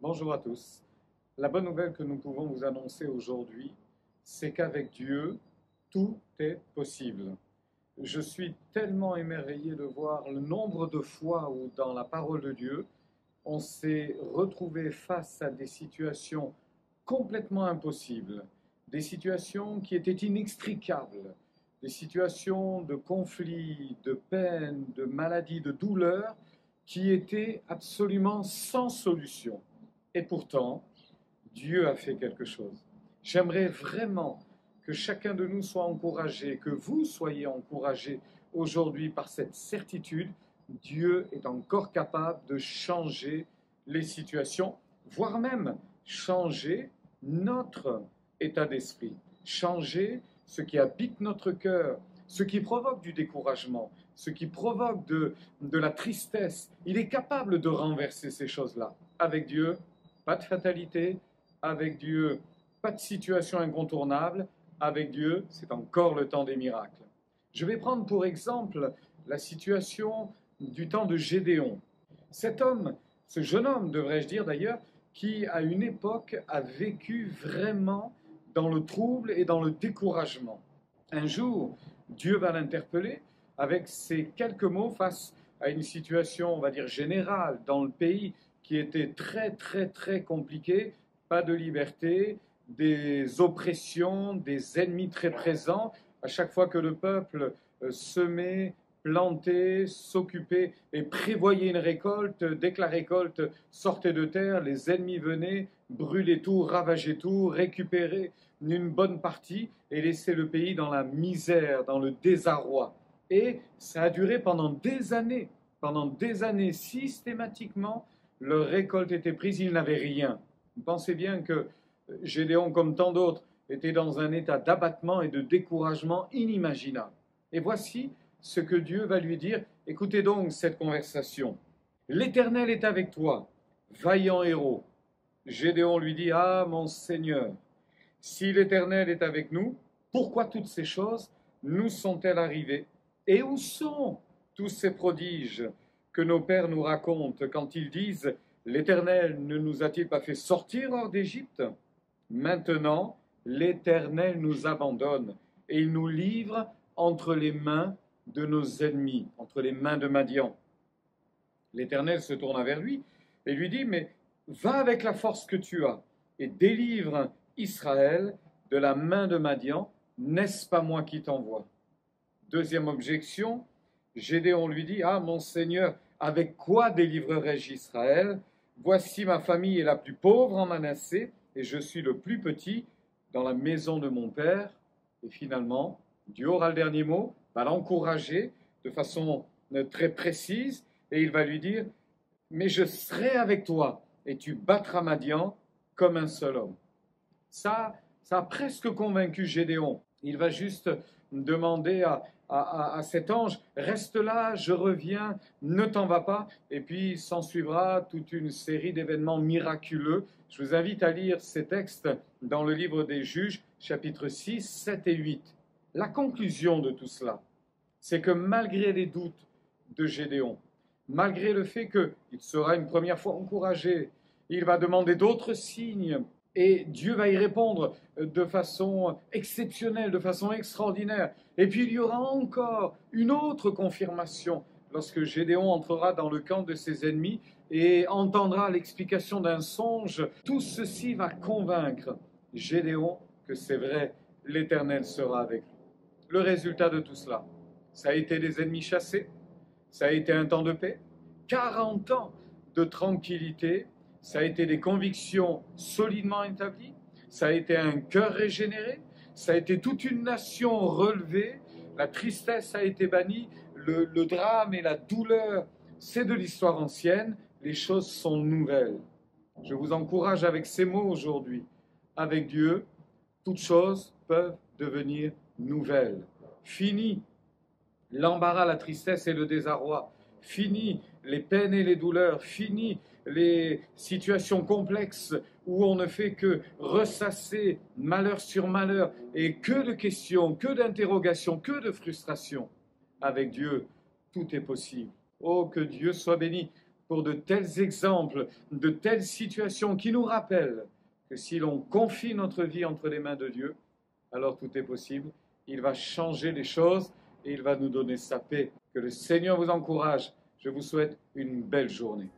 Bonjour à tous. La bonne nouvelle que nous pouvons vous annoncer aujourd'hui, c'est qu'avec Dieu, tout est possible. Je suis tellement émerveillé de voir le nombre de fois où dans la parole de Dieu, on s'est retrouvé face à des situations complètement impossibles, des situations qui étaient inextricables, des situations de conflit, de peine, de maladie, de douleur, qui étaient absolument sans solution. Et pourtant, Dieu a fait quelque chose. J'aimerais vraiment que chacun de nous soit encouragé, que vous soyez encouragés aujourd'hui par cette certitude. Dieu est encore capable de changer les situations, voire même changer notre état d'esprit, changer ce qui habite notre cœur, ce qui provoque du découragement, ce qui provoque de la tristesse. Il est capable de renverser ces choses-là. Avec Dieu, pas de fatalité. Avec Dieu, pas de situation incontournable. Avec Dieu, c'est encore le temps des miracles. Je vais prendre pour exemple la situation du temps de Gédéon. Cet homme, ce jeune homme, devrais-je dire d'ailleurs, qui à une époque a vécu vraiment dans le trouble et dans le découragement. Un jour, Dieu va l'interpeller avec ces quelques mots face à une situation, on va dire, générale dans le pays qui était très, très, très compliquée. Pas de liberté, des oppressions, des ennemis très présents. À chaque fois que le peuple semait, plantait, s'occupait et prévoyait une récolte, dès que la récolte sortait de terre, les ennemis venaient, brûlaient tout, ravageaient tout, récupéraient une bonne partie et laissaient le pays dans la misère, dans le désarroi. Et ça a duré pendant des années. Pendant des années, systématiquement, leur récolte était prise, ils n'avaient rien. Vous pensez bien que Gédéon, comme tant d'autres, était dans un état d'abattement et de découragement inimaginable. Et voici ce que Dieu va lui dire. Écoutez donc cette conversation. L'Éternel est avec toi, vaillant héros. Gédéon lui dit, ah mon Seigneur, si l'Éternel est avec nous, pourquoi toutes ces choses nous sont-elles arrivées? Et où sont tous ces prodiges que nos pères nous racontent quand ils disent l'Éternel ne nous a-t-il pas fait sortir hors d'Égypte? Maintenant, l'Éternel nous abandonne et il nous livre entre les mains de nos ennemis, entre les mains de Madian. L'Éternel se tourna vers lui et lui dit, mais va avec la force que tu as et délivre Israël de la main de Madian, n'est-ce pas moi qui t'envoie? Deuxième objection, Gédéon lui dit, ah mon Seigneur, avec quoi délivrerai-je Israël? Voici ma famille est la plus pauvre en Manassé, et je suis le plus petit dans la maison de mon père. Et finalement, Dieu aura le dernier mot, va l'encourager de façon très précise, et il va lui dire, mais je serai avec toi, et tu battras Madian comme un seul homme. Ça a presque convaincu Gédéon. Il va juste demander à cet ange, reste là, je reviens, ne t'en vas pas. Et puis s'ensuivra toute une série d'événements miraculeux. Je vous invite à lire ces textes dans le livre des Juges, chapitres 6, 7 et 8. La conclusion de tout cela, c'est que malgré les doutes de Gédéon, malgré le fait qu'il sera une première fois encouragé, il va demander d'autres signes, et Dieu va y répondre de façon exceptionnelle, de façon extraordinaire. Et puis il y aura encore une autre confirmation lorsque Gédéon entrera dans le camp de ses ennemis et entendra l'explication d'un songe. Tout ceci va convaincre Gédéon que c'est vrai, l'Éternel sera avec lui. Le résultat de tout cela, ça a été des ennemis chassés, ça a été un temps de paix, 40 ans de tranquillité, ça a été des convictions solidement établies, ça a été un cœur régénéré, ça a été toute une nation relevée, la tristesse a été bannie, le drame et la douleur, c'est de l'histoire ancienne, les choses sont nouvelles. Je vous encourage avec ces mots aujourd'hui. Avec Dieu, toutes choses peuvent devenir nouvelles. Fini l'embarras, la tristesse et le désarroi. Fini les peines et les douleurs. Fini les situations complexes où on ne fait que ressasser malheur sur malheur et que de questions, que d'interrogations, que de frustrations. Avec Dieu, tout est possible. Oh, que Dieu soit béni pour de tels exemples, de telles situations qui nous rappellent que si l'on confie notre vie entre les mains de Dieu, alors tout est possible. Il va changer les choses et il va nous donner sa paix. Que le Seigneur vous encourage. Je vous souhaite une belle journée.